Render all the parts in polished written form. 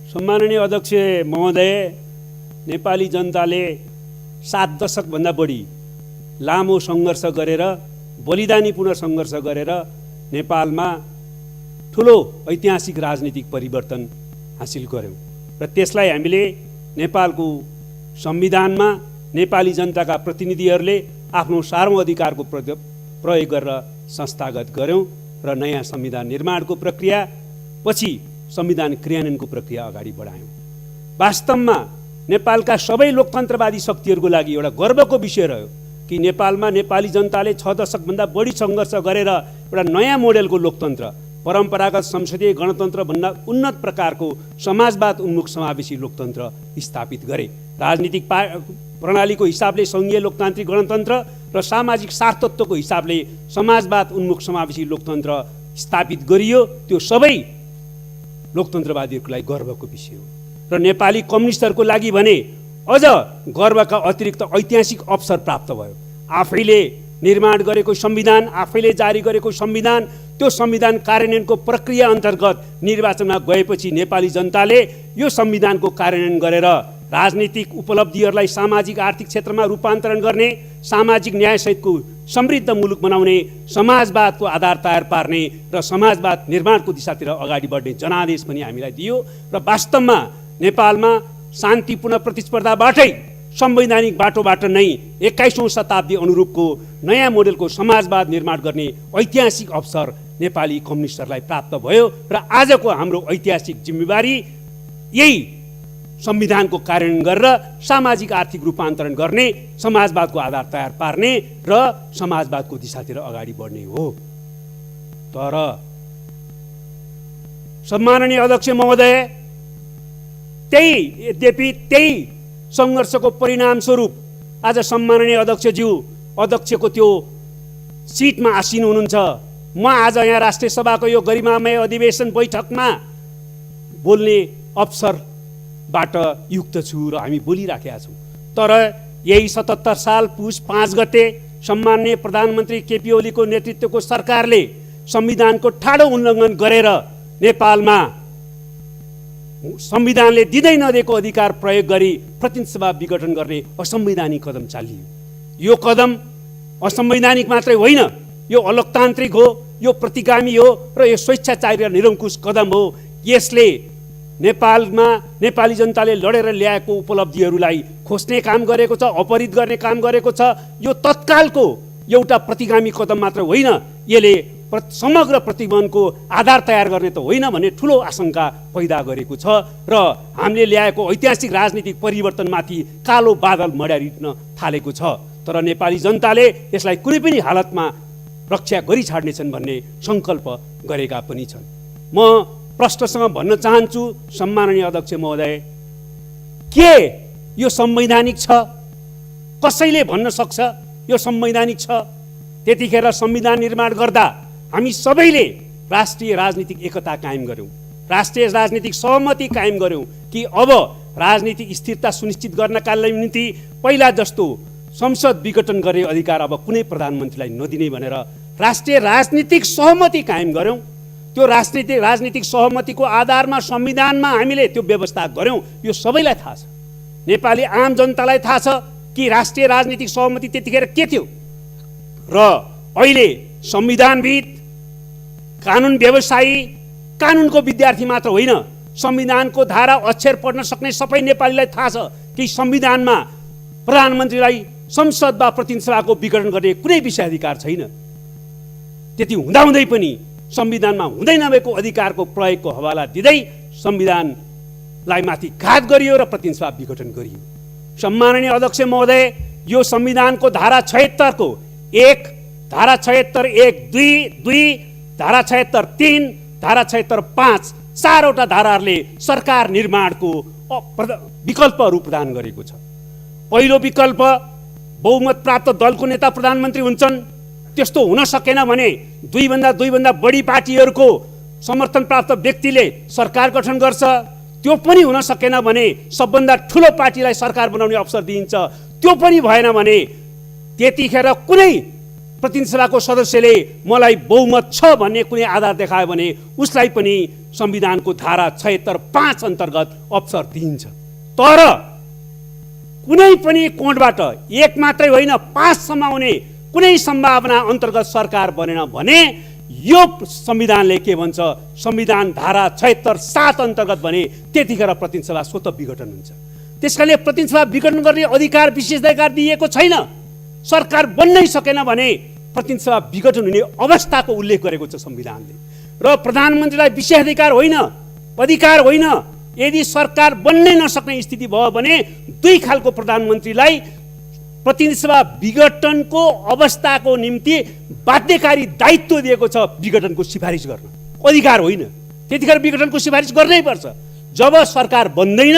सम्माननीय अध्यक्ष महोदय, नेपाली जनताले 7 दशकभन्दा बढी लामो सङ्घर्ष गरेर, बलिदानीपूर्ण सङ्घर्ष गरेर नेपालमा ठुलो ऐतिहासिक राजनीतिक परिवर्तन हासिल गर्यौं र त्यसलाई हामीले नेपालको संविधानमा नेपाली जनताका प्रतिनिधिहरूले आफ्नो सार्वभौम अधिकारको प्रयोग गरेर संस्थागत गर्यौं र नयाँ संविधान निर्माणको प्रक्रिया पछि संविधान क्रियान्वयनको प्रक्रिया अगाडि बढायौं। वास्तवमा नेपालका सबै लोकतन्त्रवादी शक्तिहरूको लागि एउटा गर्वको विषय रह्यो कि नेपालमा नेपाली जनताले 6 दशकभन्दा बढी सङ्घर्ष गरेर एउटा नयाँ मोडेलको लोकतन्त्र, परम्परागत संसदीय गणतन्त्रभन्दा उन्नत प्रकारको समाजवाद उन्मुख समावेशी लोकतन्त्र स्थापित गरे। राजनीतिक प्रणालीको हिसाबले सङ्घीय लोकतान्त्रिक गणतन्त्र र सामाजिक सार्थत्वको हिसाबले समाजवाद उन्मुख समावेशी लोकतन्त्र स्थापित गरियो। त्यो सबै लोकतन्त्रवादीहरूको लागि गर्वको विषय हो र नेपाली कम्युनिस्टहरूको लागि भने अझ गर्वका अतिरिक्त ऐतिहासिक अवसर प्राप्त भयो। आफैले निर्माण गरेको संविधान, आफैले जारी गरेको संविधान, त्यो संविधान कार्यान्वयनको प्रक्रिया अन्तर्गत निर्वाचनमा गएपछि नेपाली जनताले यो संविधानको कार्यान्वयन गरेर राजनीतिक उपलब्धिहरूलाई सामाजिक आर्थिक क्षेत्रमा रूपान्तरण गर्ने, सामाजिक न्यायसहितको समृद्ध मुलुक बनाउने, समाजवादको आधार तयार पार्ने र समाजवाद निर्माणको दिशातिर अगाडि बढ्ने जनादेश पनि हामीलाई दियो र वास्तवमा नेपालमा शान्तिपूर्ण प्रतिस्पर्धाबाटै संवैधानिक बाटोबाट नै 21औं शताब्दी अनुरूपको नयाँ मोडेलको समाजवाद निर्माण गर्ने ऐतिहासिक अवसर नेपाली कम्युनिस्टहरूलाई प्राप्त भयो र आजको हाम्रो ऐतिहासिक जिम्मेवारी यही संविधानको कार्यान्वयन गरेर सामाजिक आर्थिक रूपान्तरण गर्ने, समाजवादको आधार तयार पार्ने र समाजवादको दिशातिर अगाडि बढ्ने हो। तर सम्माननीय अध्यक्ष महोदय, यद्यपि त्यही सङ्घर्षको परिणाम स्वरूप आज सम्माननीय अध्यक्षको त्यो सिटमा आसीन हुनुहुन्छ। म आज यहाँ राष्ट्रिय सभाको यो गरिमामय अधिवेशन बैठकमा बोल्ने अवसरबाट युक्त छु र हामी बोलिराखेका छौँ। तर यही 77 साल पुस 5 गते सम्माननीय प्रधानमन्त्री केपी ओलीको नेतृत्वको सरकारले संविधानको ठाडो उल्लङ्घन गरेर नेपालमा संविधानले दिँदै नदिएको अधिकार प्रयोग गरी प्रतिनिधि सभा विघटन गर्ने असंवैधानिक कदम चालियो। यो कदम असंवैधानिक मात्रै होइन, यो अलोकतान्त्रिक हो, यो प्रतिगामी हो र यो स्वेच्छाचारी र निरङ्कुश कदम हो। यसले नेपालमा नेपाली जनताले लडेर ल्याएको उपलब्धिहरूलाई खोज्ने काम गरेको छ, अपहरित गर्ने काम गरेको छ। यो तत्कालको एउटा प्रतिगामी कदम मात्र होइन, यसले समग्र प्रतिबन्धको आधार तयार गर्ने त होइन भन्ने ठुलो आशंका पैदा गरेको छ र हामीले ल्याएको ऐतिहासिक राजनीतिक परिवर्तनमाथि कालो बादल मड्यारिन थालेको छ। तर नेपाली जनताले यसलाई कुनै पनि हालतमा रक्षा गरी छाड्नेछन् भन्ने सङ्कल्प गरेका पनि छन्। म प्रश्नसँग भन्न चाहन्छु सम्माननीय अध्यक्ष महोदय, के यो संवैधानिक छ? कसैले भन्न सक्छ यो संवैधानिक छ? त्यतिखेर संविधान निर्माण गर्दा हामी सबैले राष्ट्रिय राजनीतिक एकता कायम गर्यौं, राष्ट्रिय राजनीतिक सहमति कायम गर्यौं कि अब राजनीतिक स्थिरता सुनिश्चित गर्नका निम्ति पहिला जस्तो संसद विघटन गर्ने अधिकार अब कुनै प्रधानमन्त्रीलाई नदिने भनेर राष्ट्रिय राजनीतिक सहमति कायम गर्यौं। त्यो राजनीतिक सहमतिको आधारमा संविधानमा हामीले त्यो व्यवस्था गर्यौं। यो सबैलाई थाहा छ, नेपाली आम जनतालाई थाहा छ कि राष्ट्रिय राजनीतिक सहमति त्यतिखेर के थियो र अहिले संविधानविद, कानुन व्यवसायी, कानुनको विद्यार्थी मात्र होइन, संविधानको धारा अक्षर पढ्न सक्ने सबै नेपालीलाई थाहा छ कि संविधानमा प्रधानमन्त्रीलाई संसद वा प्रतिनिधि सभाको विघटन गर्ने कुनै विशेषाधिकार छैन। त्यति हुँदाहुँदै पनि संविधानमा हुँदै नभएको अधिकारको प्रयोगको हवाला दिँदै संविधानलाई माथि घात गरियो र प्रतिनिधि सभा विघटन गरियो। सम्माननीय अध्यक्ष महोदय, यो संविधानको धारा 76 को 1, धारा 76 1, 2, धारा 76 3, धारा 76 5, 4वटा धाराहरूले सरकार निर्माणको विकल्पहरू प्रदान गरेको छ। पहिलो विकल्प, बहुमत प्राप्त दलको नेता प्रधानमन्त्री हुन्छन्। त्यस्तो हुन सकेन भने दुईभन्दा बढी पार्टीहरूको समर्थन प्राप्त व्यक्तिले सरकार गठन गर्छ। त्यो पनि हुन सकेन भने सबभन्दा ठुलो पार्टीलाई सरकार बनाउने अवसर दिइन्छ। त्यो पनि भएन भने त्यतिखेर कुनै प्रतिनिधि सभाको सदस्यले मलाई बहुमत छ भन्ने कुनै आधार देखायो भने उसलाई पनि संविधानको धारा 76(5) अन्तर्गत अवसर दिइन्छ। तर कुनै पनि कोणबाट एक मात्रै होइन 5 सम्म आउने कुनै सम्भावना अन्तर्गत सरकार बनेन भने यो संविधानले के भन्छ, संविधान धारा 76(7) अन्तर्गत भने त्यतिखेर प्रतिनिधि सभा स्वतः विघटन हुन्छ। त्यसकारणले प्रतिनिधि सभा विघटन गर्ने अधिकार विशेषाधिकार दिएको छैन। सरकार बन्नै सकेन भने प्रतिनिधि सभा विघटन हुने अवस्थाको उल्लेख गरेको छ संविधानले। र प्रधानमन्त्रीलाई विशेषाधिकार होइन, अधिकार होइन। यदि सरकार बन्नै नसक्ने स्थिति भयो भने दुई खालको प्रधानमन्त्रीलाई प्रतिनिधि सभा विघटनको अवस्थाको निम्ति बाध्यकारी दायित्व दिएको छ विघटनको सिफारिस गर्न, अधिकार होइन। त्यतिखेर विघटनको सिफारिस गर्नै पर्छ। जब सरकार बन्दैन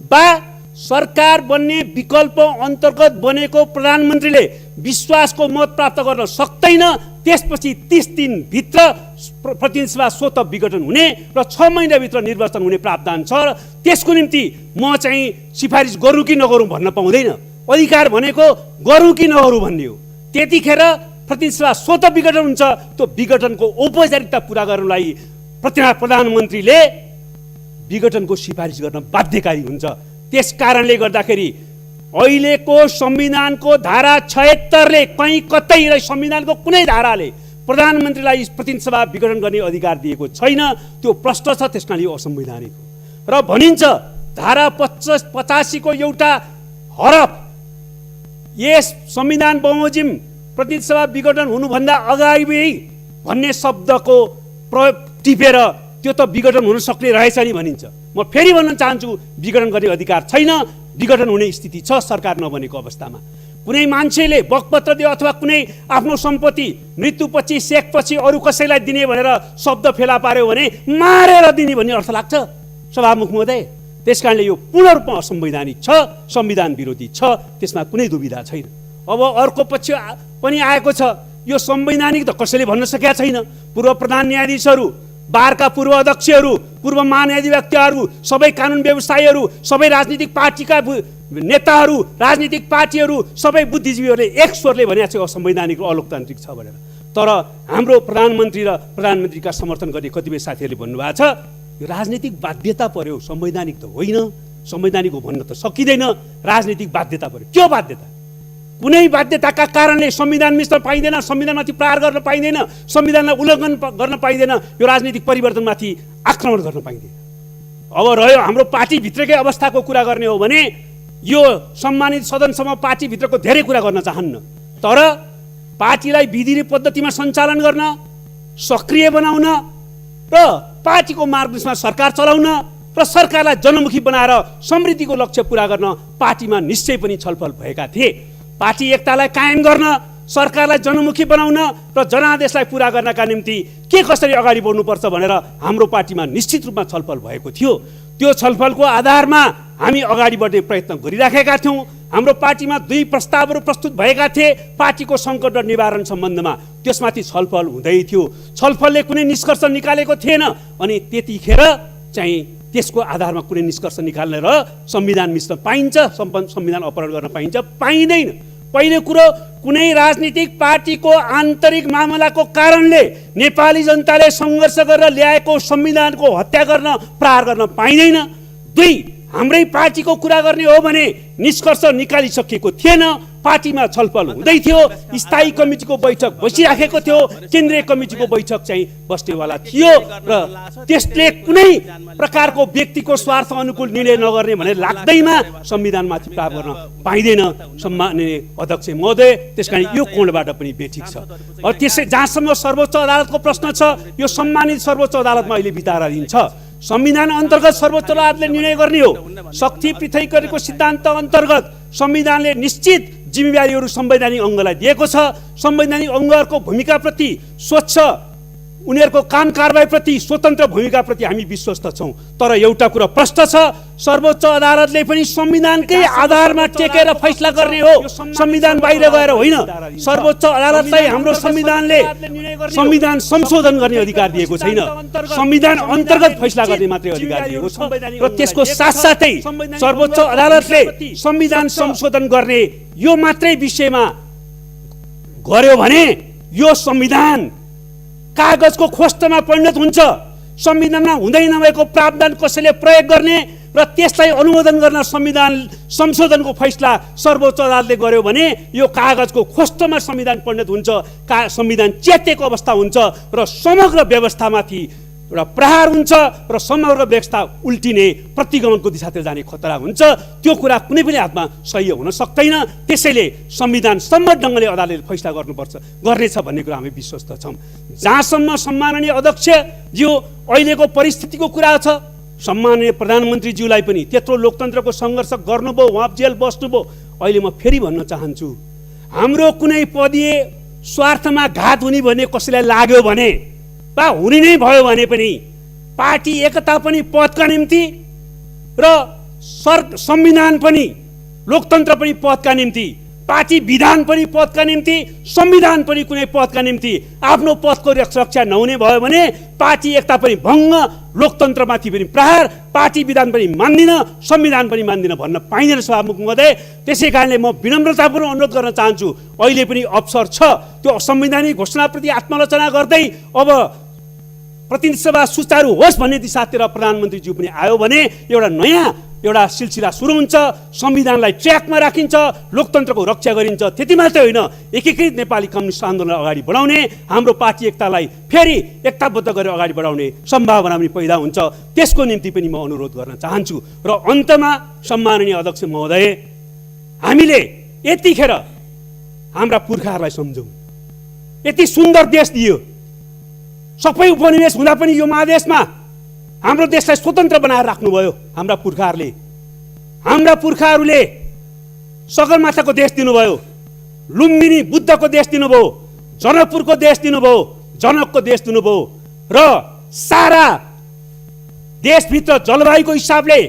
वा सरकार बन्ने विकल्प अन्तर्गत बनेको प्रधानमन्त्रीले विश्वासको मत प्राप्त गर्न सक्दैन, त्यसपछि 30 दिनभित्र प्रतिनिधि सभा स्वतः विघटन हुने र 6 महिनाभित्र निर्वाचन हुने प्रावधान छ। र त्यसको निम्ति म चाहिँ सिफारिस गरौँ कि नगरौँ भन्न पाउँदैन। अधिकार भनेको गरौँ कि नगरौँ भन्ने हो। त्यतिखेर प्रतिनिधि सभा स्वतः विघटन हुन्छ। त्यो विघटनको औपचारिकता पुरा गर्नलाई प्रधानमन्त्रीले विघटनको सिफारिस गर्न बाध्यकारी हुन्छ। त्यस कारणले गर्दाखेरि अहिलेको संविधानको धारा 76ले कहीँ कतै र संविधानको कुनै धाराले प्रधानमन्त्रीलाई प्रतिनिधि सभा विघटन गर्ने अधिकार दिएको छैन। त्यो प्रश्न छ, त्यसकारण यो असंवैधानिक हो। र भनिन्छ धारा 85 को एउटा हरफ यस संविधान बमोजिम प्रतिनिधि सभा विघटन हुनुभन्दा अगाडि भन्ने शब्दको टिपेर त्यो त विघटन हुन सक्ने रहेछ नि भनिन्छ। म फेरि भन्न चाहन्छु, विघटन गर्ने अधिकार छैन। विघटन हुने स्थिति छ सरकार नबनेको अवस्थामा। कुनै मान्छेले बकपत्र दियो अथवा कुनै आफ्नो सम्पत्ति मृत्युपछि सेकपछि अरू कसैलाई दिने भनेर शब्द फेला पार्यो भने मारेर दिने भन्ने अर्थ लाग्छ सभामुख महोदय। त्यसकारणले यो पूर्ण रूपमा असंवैधानिक छ, संविधान विरोधी छ, त्यसमा कुनै दुविधा छैन। अब अर्को पक्ष पनि आएको छ, यो संवैधानिक त कसैले भन्न सकेका छैन। पूर्व प्रधान न्यायाधीशहरू, बारका पूर्व अध्यक्षहरू, पूर्व महान्यायाधिवक्ताहरू, सबै कानुन व्यवसायीहरू, सबै राजनीतिक पार्टीका नेताहरू, राजनीतिक पार्टीहरू, सबै बुद्धिजीवीहरूले एक स्वरले भनेको छ असंवैधानिक र अलोकतान्त्रिक छ भनेर। तर हाम्रो प्रधानमन्त्री र प्रधानमन्त्रीका समर्थन गर्ने कतिपय साथीहरूले भन्नुभएको छ यो राजनीतिक बाध्यता पर्यो, संवैधानिक त होइन। संवैधानिक हो भन्न त सकिँदैन, राजनीतिक बाध्यता पर्यो। के बाध्यता? कुनै बाध्यताका कारणले संविधान मिच्न पाइँदैन, संविधानमाथि प्रहार गर्न पाइँदैन, संविधानलाई उल्लङ्घन गर्न पाइँदैन, यो राजनीतिक परिवर्तनमाथि आक्रमण गर्न पाइँदैन। अब रह्यो हाम्रो पार्टीभित्रकै अवस्थाको कुरा गर्ने हो भने यो सम्मानित सदनसम्म पार्टीभित्रको धेरै कुरा गर्न चाहन्न। तर पार्टीलाई विधि पद्धतिमा सञ्चालन गर्न, सक्रिय बनाउन र पार्टीको मार्गदर्शनमा सरकार चलाउन र सरकारलाई जनमुखी बनाएर समृद्धिको लक्ष्य पुरा गर्न पार्टीमा निश्चय पनि छलफल भएका थिए। पार्टी एकतालाई कायम गर्न, सरकारलाई जनमुखी बनाउन र जनादेशलाई पुरा गर्नका निम्ति के कसरी अगाडि बढ्नुपर्छ भनेर हाम्रो पार्टीमा निश्चित रूपमा छलफल भएको थियो। त्यो छलफलको आधारमा हामी अगाडि बढ्ने प्रयत्न गरिराखेका थियौँ। हाम्रो पार्टीमा 2 प्रस्तावहरू प्रस्तुत भएका थिए पार्टीको सङ्कट र निवारण सम्बन्धमा। त्यसमाथि छलफल हुँदै थियो। छलफलले कुनै निष्कर्ष निकालेको थिएन। अनि त्यतिखेर चाहिँ त्यसको आधारमा कुनै निष्कर्ष निकाल्ने र संविधान मिच्न पाइन्छ, संविधान अपहरण गर्न पाइन्छ, पाइँदैन। पहिलो कुरो, कुनै राजनीतिक पार्टीको आन्तरिक मामलाको कारणले नेपाली जनताले सङ्घर्ष गरेर ल्याएको संविधानको हत्या गर्न, प्रहार गर्न पाइँदैन। 2, हाम्रै पार्टीको कुरा गर्ने हो भने निष्कर्ष निकालिसकेको थिएन। पार्टीमा छलफल हुँदै थियो, स्थायी कमिटीको बैठक बसिराखेको थियो, केन्द्रीय कमिटीको बैठक चाहिँ बस्नेवाला थियो र त्यसले कुनै प्रकारको व्यक्तिको स्वार्थ अनुकूल निर्णय नगर्ने भनेर लाग्दैमा संविधानमाथि प्रहार गर्न पाइँदैन सम्माननीय अध्यक्ष महोदय। त्यसकारण यो कोणबाट पनि बेठिक छ। त्यसै जहाँसम्म सर्वोच्च अदालतको प्रश्न छ, यो सम्मानित सर्वोच्च अदालतमा अहिले विचाराधीन छ। संविधान अन्तर्गत सर्वोच्च अदालतले निर्णय गर्ने हो। शक्ति पृथकीकरणको सिद्धान्त अन्तर्गत संविधानले निश्चित जिम्मेवारीहरू संवैधानिक अङ्गलाई दिएको छ। संवैधानिक अङ्गहरूको भूमिकाप्रति, स्वच्छ उनीहरूको काम कारबाहीप्रति, स्वतन्त्र भूमिकाप्रति हामी विश्वस्त छौँ। तर एउटा कुरा प्रश्न छ, सर्वोच्च अदालतले पनि संविधानकै आधारमा टेकेर फैसला गर्ने हो, संविधान बाहिर गएर होइन। सर्वोच्च अदालतलाई हाम्रो संविधानले संविधान संशोधन गर्ने अधिकार दिएको छैन, संविधान अन्तर्गत फैसला गर्ने मात्रै अधिकार दिएको छ। र त्यसको साथसाथै सर्वोच्च अदालतले संविधान संशोधन गर्ने यो मात्रै विषयमा गर्यो भने यो संविधान कागजको खोस्टमा परिणत हुन्छ। संविधानमा हुँदै नभएको प्रावधान कसैले प्रयोग गर्ने र त्यसलाई अनुमोदन गर्न संविधान संशोधनको फैसला सर्वोच्च अदालतले गर्यो भने यो कागजको खोस्टोमा संविधान परिणत हुन्छ, संविधान च्यातिएको अवस्था हुन्छ र समग्र व्यवस्थामाथि एउटा प्रहार हुन्छ र समग्र व्यवस्था उल्टिने प्रतिगमनको दिशातिर जाने खतरा हुन्छ। त्यो कुरा कुनै पनि हातमा सही हुन सक्दैन। त्यसैले संविधान सम्मत ढङ्गले अदालतले फैसला गर्नेछ भन्ने कुरा हामी विश्वस्त छौँ। जहाँसम्म सम्माननीय अध्यक्षज्यू अहिलेको परिस्थितिको कुरा छ, सम्माननीय प्रधानमन्त्रीज्यूलाई पनि त्यत्रो लोकतन्त्रको सङ्घर्ष गर्नुभयो, उहाँ जेल बस्नुभयो। अहिले म फेरि भन्न चाहन्छु, हाम्रो कुनै पदीय स्वार्थमा घात हुने भन्ने कसैलाई लाग्यो भने वा हुने नै भयो भने पनि पार्टी एकता पनि पदका निम्ति र संविधान पनि लोकतन्त्र पनि पदका निम्ति, पार्टी विधान पनि पदका निम्ति, संविधान पनि कुनै पदका निम्ति आफ्नो पदको रक्षा नहुने भयो भने पार्टी एकता पनि भङ्ग, लोकतन्त्रमाथि पनि प्रहार, पार्टी विधान पनि मान्दिन, संविधान पनि मान्दिन भन्न पाइँदैन सभामुख महोदय। त्यसै कारणले म विनम्रतापूर्वक अनुरोध गर्न चाहन्छु, अहिले पनि अवसर छ त्यो असंवैधानिक घोषणाप्रति आत्मालोचना गर्दै अब प्रतिनिधि सभा सुचारू होस् भन्ने दिशातिर प्रधानमन्त्रीज्यू पनि आयो भने एउटा सिलसिला सुरु हुन्छ, संविधानलाई ट्र्याकमा राखिन्छ, लोकतन्त्रको रक्षा गरिन्छ। त्यति मात्रै होइन, एकीकृत नेपाली कम्युनिस्ट आन्दोलनलाई अगाडि बढाउने, हाम्रो पार्टी एकतालाई फेरि एकताबद्ध गरेर अगाडि बढाउने सम्भावना पनि पैदा हुन्छ। त्यसको निम्ति पनि म अनुरोध गर्न चाहन्छु। र अन्तमा सम्माननीय अध्यक्ष महोदय, हामीले यतिखेर हाम्रा पुर्खाहरूलाई सम्झौँ। यति सुन्दर देश दियो, सबै उपनिवेश हुँदा पनि यो महादेशमा हाम्रो देशलाई स्वतन्त्र बनाएर राख्नुभयो हाम्रा पुर्खाहरूले। हाम्रा पुर्खाहरूले सगरमाथाको देश दिनुभयो, लुम्बिनी बुद्धको देश दिनुभयो, जनकपुरको देश दिनुभयो, जनकको देश दिनुभयो र सारा देशभित्र जलवायुको हिसाबले,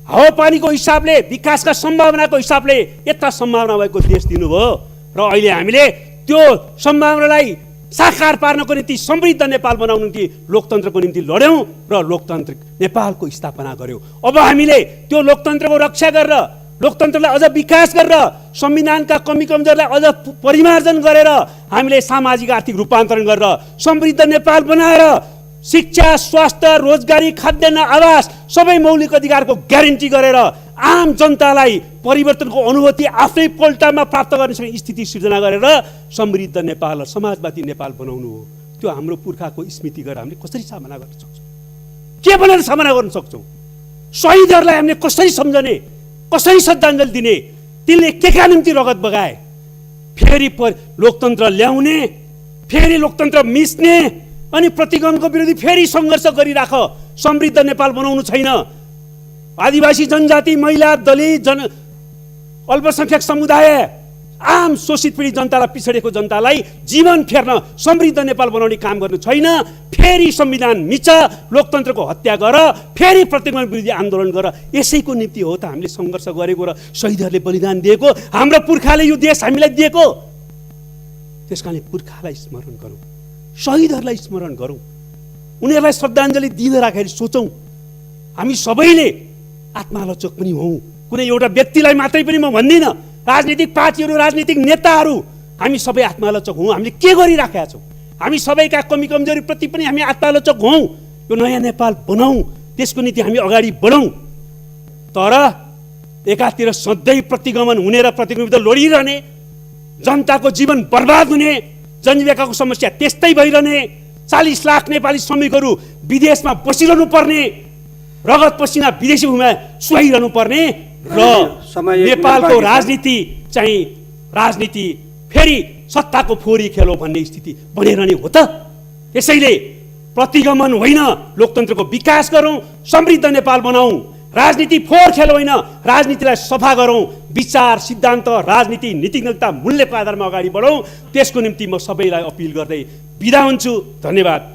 हावापानीको हिसाबले, विकासका सम्भावनाको हिसाबले यता सम्भावना भएको देश दिनुभयो। र अहिले हामीले त्यो सम्भावनालाई साकार पार्नको निम्ति समृद्ध नेपाल बनाउनको निम्ति लोकतन्त्रको निम्ति लड्यौँ र लोकतान्त्रिक नेपालको स्थापना गर्यौँ। अब हामीले त्यो लोकतन्त्रको रक्षा गरेर, लोकतन्त्रलाई अझ विकास गरेर, संविधानका कमी कमजोरलाई अझ परिमार्जन गरेर, हामीले सामाजिक आर्थिक रूपान्तरण गरेर समृद्ध नेपाल बनाएर शिक्षा, स्वास्थ्य, रोजगारी, खाद्यान्न, आवास सबै मौलिक अधिकारको ग्यारेन्टी गरेर आम जनतालाई परिवर्तनको अनुभूति आफ्नै पोल्टामा प्राप्त गर्ने स्थिति सिर्जना गरेर समृद्ध नेपाल र समाजवादी नेपाल बनाउनु हो। त्यो हाम्रो पुर्खाको स्मृति गरेर हामीले कसरी सामना गर्न सक्छौँ? के भनेर सामना गर्न सक्छौँ? शहीदहरूलाई हामीले कसरी सम्झने, कसरी श्रद्धाञ्जली दिने? तिनले केका निम्ति रगत बगाए? फेरि लोकतन्त्र ल्याउने, फेरि लोकतन्त्र मिच्ने अनि प्रतिगमनको विरोधी फेरि सङ्घर्ष गरिराख। समृद्ध नेपाल बनाउनु छैन। आदिवासी जनजाति, महिला, दलित, अल्पसङ्ख्यक समुदाय, आम शोषित पीडित जनतालाई, पिछडेको जनतालाई जीवन फेर्न समृद्ध नेपाल बनाउने काम गर्नु छैन। फेरि संविधान मिच, लोकतन्त्रको हत्या गर, फेरि प्रतिगमन विरोधी आन्दोलन गर। यसैको निम्ति हो त हामीले सङ्घर्ष गरेको र शहीदहरूले बलिदान दिएको, हाम्रो पुर्खाले यो देश हामीलाई दिएको। त्यस कारणले पुर्खालाई स्मरण गरौँ, शहीदहरूलाई स्मरण गरौँ, उनीहरूलाई श्रद्धाञ्जली दिँदै राखेर सोचौँ। हामी सबैले आत्मालोचक पनि हौँ। कुनै एउटा व्यक्तिलाई मात्रै पनि म भन्दिनँ, राजनीतिक पार्टीहरू, राजनीतिक नेताहरू, हामी सबै आत्मालोचक हौँ। हामीले के गरिराखेका छौँ? हामी सबैका कमी कमजोरीप्रति पनि हामी आत्मालोचक हौँ। यो नयाँ नेपाल बनाऊँ, त्यसको निम्ति हामी अगाडि बढौँ। तर एकातिर सधैँ प्रतिगमन हुने र प्रतिगमन लडिरहने, जनताको जीवन बर्बाद हुने, जनजीविकाको समस्या त्यस्तै भइरहने, 40 लाख नेपाली श्रमिकहरू विदेशमा बसिरहनु पर्ने, रगत पसिना विदेशी भूमिमा सुहाइरहनु पर्ने र नेपालको राजनीति चाहिँ राजनीति फेरि सत्ताको फोरी खेलो भन्ने स्थिति बनिरहने हो त। त्यसैले प्रतिगमन होइन, लोकतन्त्रको विकास गरौँ, समृद्ध नेपाल बनाऊँ। राजनीति फोहोर खेल होइन, राजनीतिलाई सफा गरौँ, विचार, सिद्धान्त, राजनीति, नीतिज्ञता, मूल्यको आधारमा अगाडि बढौँ। त्यसको निम्ति म सबैलाई अपिल गर्दै बिदा हुन्छु। धन्यवाद।